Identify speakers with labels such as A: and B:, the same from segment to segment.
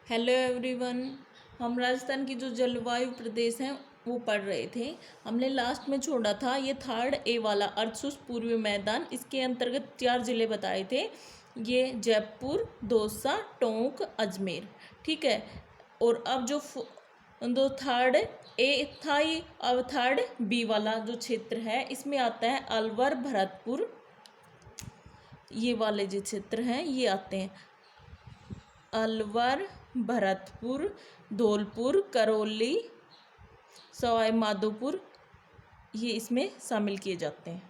A: Hello everyone. हम राजस्थान की जो जलवायु प्रदेश हैं वो पढ़ रहे थे। हमने लास्ट में छोड़ा था ये थर्ड ए वाला अर्धशुष्क पूर्वी मैदान, इसके अंतर्गत 4 जिले बताए थे। ये जयपुर, दौसा, टोंक, अजमेर। ठीक है। और अब जो थर्ड ए था ये, अब थर्ड बी वाला जो क्षेत्र है इसमें आता है अलवर, भरतपुर। ये वाले जो क्षेत्र हैं ये आते हैं अलवर, भरतपुर, धौलपुर, करौली, सवाई माधोपुर, ये इसमें शामिल किए जाते हैं।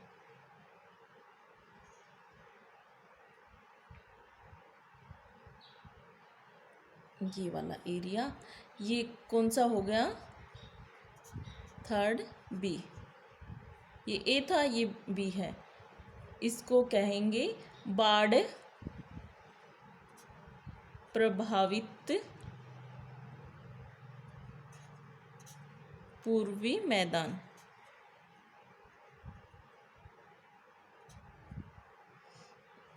A: ये वाला एरिया ये कौन सा हो गया? Third B. ये ए था, ये बी है। इसको कहेंगे बाढ़ प्रभावित पूर्वी मैदान।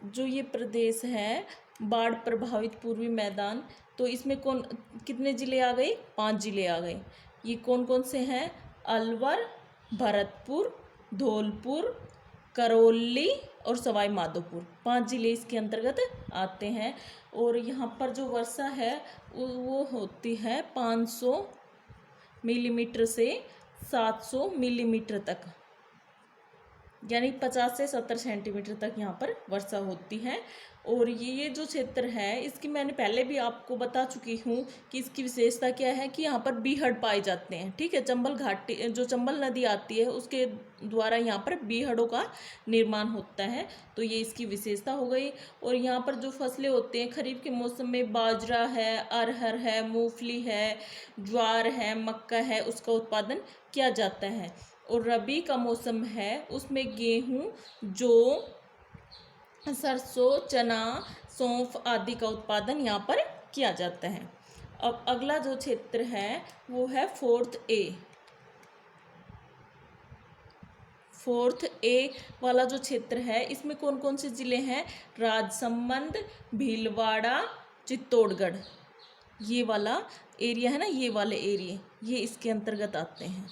A: जो ये प्रदेश है बाढ़ प्रभावित पूर्वी मैदान, तो इसमें कौन कितने जिले आ गए? 5 जिले आ गए। ये कौन कौन से हैं? अलवर, भरतपुर, धौलपुर, करौली और सवाई माधोपुर। 5 जिले इसके अंतर्गत आते हैं। और यहाँ पर जो वर्षा है वो होती है 500 मिलीमीटर से 700 मिलीमीटर तक, यानी 50 से 70 सेंटीमीटर तक यहाँ पर वर्षा होती है। और ये जो क्षेत्र है इसकी मैंने पहले भी आपको बता चुकी हूँ कि इसकी विशेषता क्या है कि यहाँ पर बीहड़ पाए जाते हैं। ठीक है। चंबल घाटी, जो चंबल नदी आती है उसके द्वारा यहाँ पर बीहड़ों का निर्माण होता है। तो ये इसकी विशेषता हो गई। और यहाँ पर जो फसलें होती हैं खरीफ के मौसम में बाजरा है, अरहर है, मूंगफली है, ज्वार है, मक्का है, उसका उत्पादन किया जाता है। और रबी का मौसम है उसमें गेहूं, जौ, सरसों, चना, सौंफ आदि का उत्पादन यहाँ पर किया जाता है। अब अगला जो क्षेत्र है वो है फोर्थ ए वाला जो क्षेत्र है इसमें कौन कौन से जिले हैं? राजसमंद, भीलवाड़ा, चित्तौड़गढ़। ये वाला एरिया है ना, ये वाले एरिया ये इसके अंतर्गत आते हैं।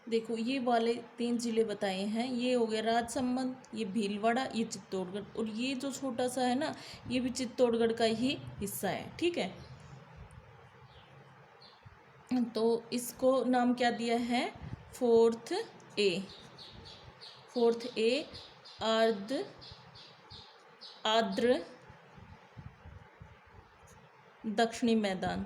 A: देखो ये वाले 3 जिले बताए हैं, ये हो गया राजसमंद, ये भीलवाड़ा, ये चित्तौड़गढ़। और ये जो छोटा सा है ना ये भी चित्तौड़गढ़ का ही हिस्सा है। ठीक है। तो इसको नाम क्या दिया है? फोर्थ ए। फोर्थ ए आर्द्र दक्षिणी मैदान।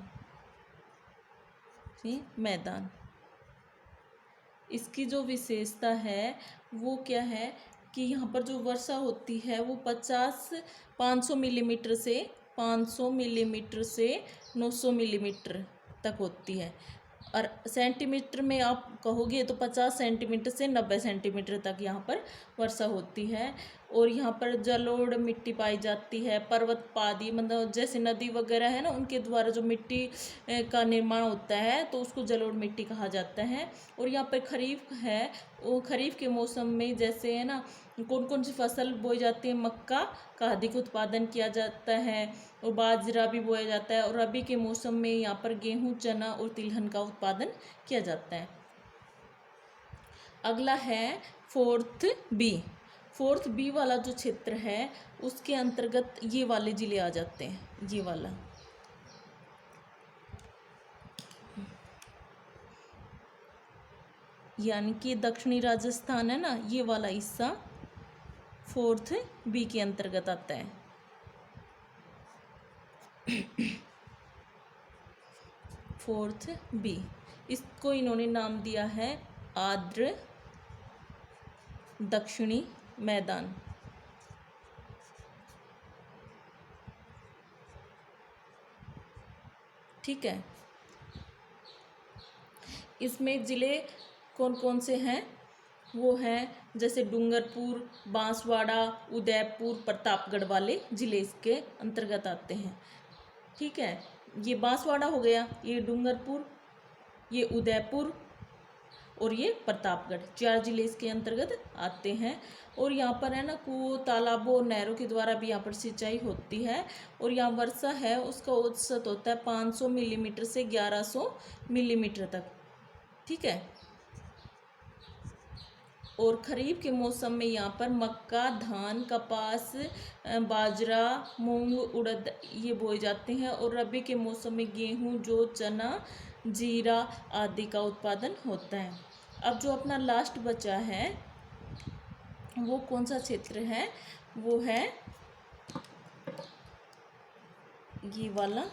A: इसकी जो विशेषता है वो क्या है कि यहाँ पर जो वर्षा होती है वो 500 मिलीमीटर से 900 मिलीमीटर तक होती है। और सेंटीमीटर में आप कहोगे तो 50 सेंटीमीटर से 90 सेंटीमीटर तक यहाँ पर वर्षा होती है। और यहाँ पर जलोढ़ मिट्टी पाई जाती है, पर्वत पादी, मतलब जैसे नदी वगैरह है ना उनके द्वारा जो मिट्टी का निर्माण होता है तो उसको जलोढ़ मिट्टी कहा जाता है। और यहाँ पर खरीफ है, वो खरीफ के मौसम में जैसे है ना कौन कौन सी फसल बोई जाती है? मक्का का अधिक उत्पादन किया जाता है और बाजरा भी बोया जाता है। और रबी के मौसम में यहाँ पर गेहूं, चना और तिलहन का उत्पादन किया जाता है। अगला है फोर्थ बी वाला जो क्षेत्र है उसके अंतर्गत ये वाले जिले आ जाते हैं। ये वाला यानी कि दक्षिणी राजस्थान है ना, ये वाला हिस्सा फोर्थ बी के अंतर्गत आता है। फोर्थ बी, इसको इन्होंने नाम दिया है आर्द्र दक्षिणी मैदान। ठीक है। इसमें जिले कौन कौन से हैं? वो हैं जैसे डूंगरपुर, बांसवाड़ा, उदयपुर, प्रतापगढ़ वाले जिले इसके अंतर्गत आते हैं। ठीक है। ये बांसवाड़ा हो गया, ये डूंगरपुर, ये उदयपुर और ये प्रतापगढ़, 4 जिले इसके अंतर्गत आते हैं। और यहाँ पर है ना कुओं, तालाबों और नहरों के द्वारा भी यहाँ पर सिंचाई होती है। और यहाँ वर्षा है उसका औसत होता है 500 मिलीमीटर से 1100 मिलीमीटर तक, ठीक है। और खरीफ के मौसम में यहाँ पर मक्का, धान, कपास, बाजरा, मूंग, उड़द ये बोए जाते हैं। और रबी के मौसम में गेहूँ, जौ, चना, जीरा आदि का उत्पादन होता है। अब जो अपना लास्ट बचा है वो कौन सा क्षेत्र है, वो है ये वाला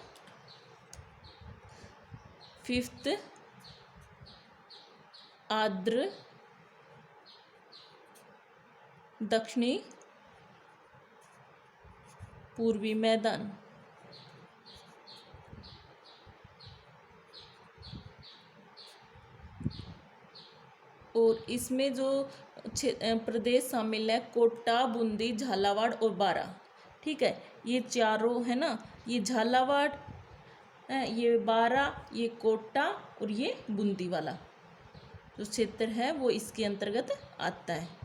A: 5th आर्द्र दक्षिणी पूर्वी मैदान। और इसमें जो प्रदेश शामिल है कोटा, बूंदी, झालावाड़ और बारां, ठीक है। ये चारों है ना, ये झालावाड़, ये बारां, ये कोटा और ये बूंदी वाला जो क्षेत्र है वो इसके अंतर्गत आता है।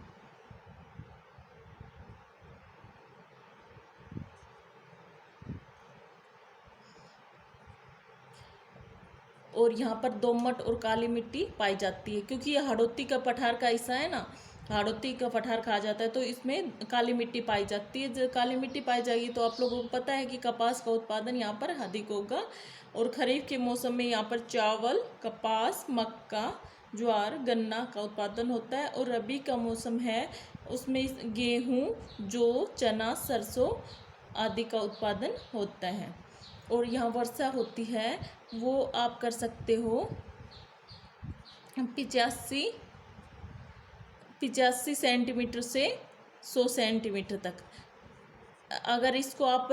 A: और यहाँ पर दोमट और काली मिट्टी पाई जाती है, क्योंकि ये हाड़ौती का पठार का हिस्सा है ना, हाड़ौती का पठार कहा जाता है, तो इसमें काली मिट्टी पाई जाती है। जब काली मिट्टी पाई जाएगी तो आप लोगों को पता है कि कपास का उत्पादन यहाँ पर अधिक होगा। और खरीफ के मौसम में यहाँ पर चावल, कपास, मक्का, ज्वार, गन्ना का उत्पादन होता है। और रबी का मौसम है उसमें गेहूँ, जौ, चना, सरसों आदि का उत्पादन होता है। और यहाँ वर्षा होती है वो आप कर सकते हो 85 सेंटीमीटर से 100 सेंटीमीटर तक। अगर इसको आप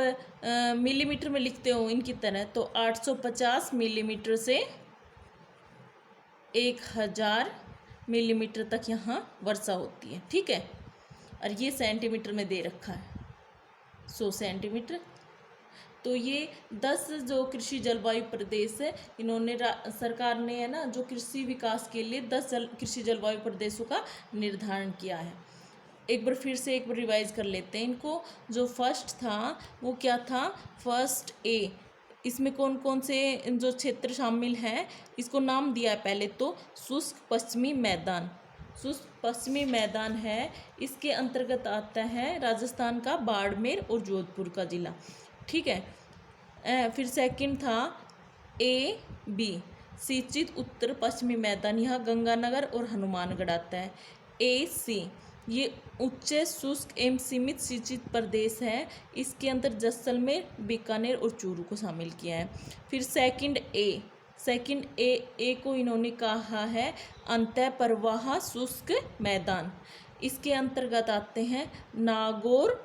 A: मिलीमीटर में लिखते हो इनकी तरह तो 850 मिलीमीटर से 1000 मिलीमीटर तक यहाँ वर्षा होती है, ठीक है। और ये सेंटीमीटर में दे रखा है 100 सेंटीमीटर। तो ये 10 जो कृषि जलवायु प्रदेश है, इन्होंने सरकार ने है ना जो कृषि विकास के लिए 10 कृषि जलवायु प्रदेशों का निर्धारण किया है। एक बार फिर से एक बार रिवाइज कर लेते हैं इनको। जो फर्स्ट था वो क्या था, फर्स्ट ए, इसमें कौन कौन से जो क्षेत्र शामिल हैं इसको नाम दिया है पहले तो शुष्क पश्चिमी मैदान। शुष्क पश्चिमी मैदान है, इसके अंतर्गत आता है राजस्थान का बाड़मेर और जोधपुर का जिला, ठीक है। फिर सेकंड था ए बी, सिंचित उत्तर पश्चिमी मैदान, यहाँ गंगानगर और हनुमानगढ़ आता है। ए सी, ये उच्च शुष्क एवं सीमित सिंचित प्रदेश है, इसके अंदर जैसलमेर, बीकानेर और चूरू को शामिल किया है। फिर सेकंड ए को इन्होंने कहा है अंतः प्रवाह शुष्क मैदान, इसके अंतर्गत आते हैं नागौर,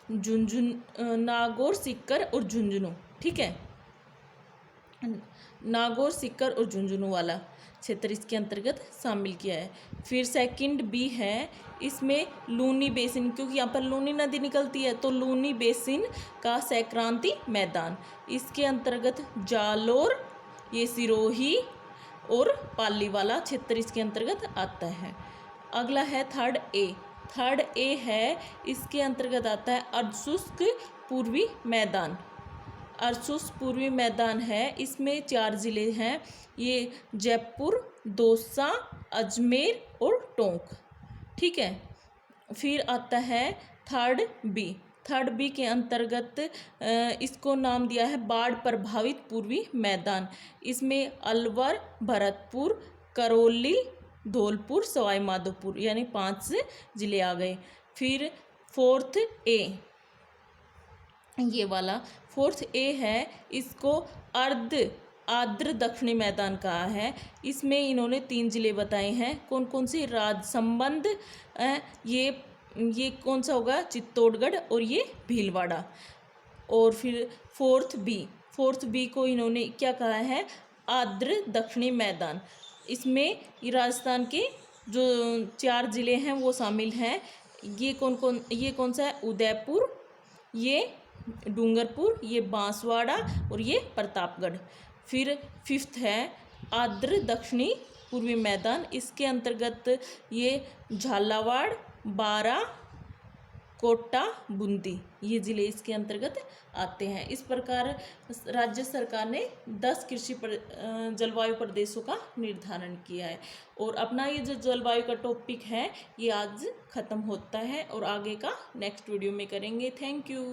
A: नागौर, सीकर और झुंझुनू, ठीक है। नागौर, सीकर और झुंझुनू वाला क्षेत्र इसके अंतर्गत शामिल किया है। फिर सेकंड बी है, इसमें लूनी बेसिन, क्योंकि यहाँ पर लूनी नदी निकलती है तो लूनी बेसिन का संक्रांति मैदान, इसके अंतर्गत जालोर, ये सिरोही और पाली वाला क्षेत्र इसके अंतर्गत आता है। अगला है थर्ड ए है, इसके अंतर्गत आता है अर्धशुष्क पूर्वी मैदान। अर्धशुष्क पूर्वी मैदान है, इसमें 4 जिले हैं, ये जयपुर, दौसा, अजमेर और टोंक, ठीक है। फिर आता है थर्ड बी के अंतर्गत इसको नाम दिया है बाढ़ प्रभावित पूर्वी मैदान, इसमें अलवर, भरतपुर, करौली, धौलपुर, सवाई माधोपुर यानी 5 जिले आ गए। फिर फोर्थ ए, ये वाला फोर्थ ए है, इसको आर्द्र दक्षिणी मैदान कहा है, इसमें इन्होंने 3 जिले बताए हैं। कौन कौन से, राजसंबंध, ये कौन सा होगा, चित्तौड़गढ़ और ये भीलवाड़ा। और फिर फोर्थ बी को इन्होंने क्या कहा है, आर्द्र दक्षिणी मैदान, इसमें राजस्थान के जो 4 जिले हैं वो शामिल हैं। ये कौन सा है, उदयपुर, ये डूंगरपुर, ये बांसवाड़ा और ये प्रतापगढ़। फिर फिफ्थ है आर्द्र दक्षिणी पूर्वी मैदान, इसके अंतर्गत ये झालावाड़, बारा, कोटा, बूंदी ये ज़िले इसके अंतर्गत आते हैं। इस प्रकार राज्य सरकार ने 10 कृषि जलवायु प्रदेशों का निर्धारण किया है। और अपना ये जो जलवायु का टॉपिक है ये आज ख़त्म होता है और आगे का नेक्स्ट वीडियो में करेंगे। Thank you.